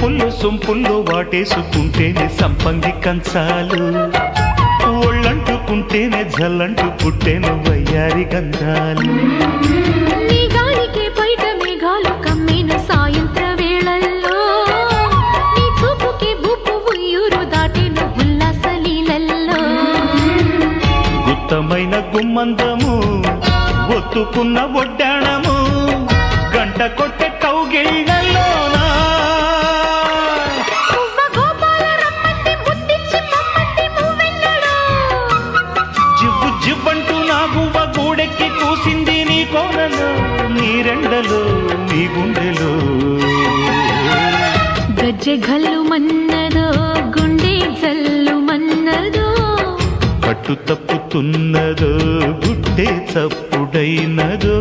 వంపుల్లో సొంపుల్లో వాటేసుకుంటేనే సంపంగి కంచాలు, ఒళ్ళంటుకుంటేనే జల్లంటు పుట్టేను వయ్యారి గంధాలు. నీ గాలికే బయట మేఘాలు కమ్మిన సాయంత్ర వేళల్లో, నీ చూపుకే బూపు ఉయ్యూరు దాటిన ఉల్లాస లీలల్లో. గుత్తమైన గుమ్మందము ఒత్తుకున్న ఒడ్డాణము, గంట కొట్టే కౌగిళ్ళలోనా జివ్వు జివ్వంటూ నా గువ్వ గూడెక్కి కూసింది నీ కోనలో, నీ రెండలో నీ గుండెలో. గజ్జె గల్లు మన్నదో గుండె జల్లు మన్నదో, పట్టు తప్పుతున్నదో గుడ్డే చప్పుడైనదో.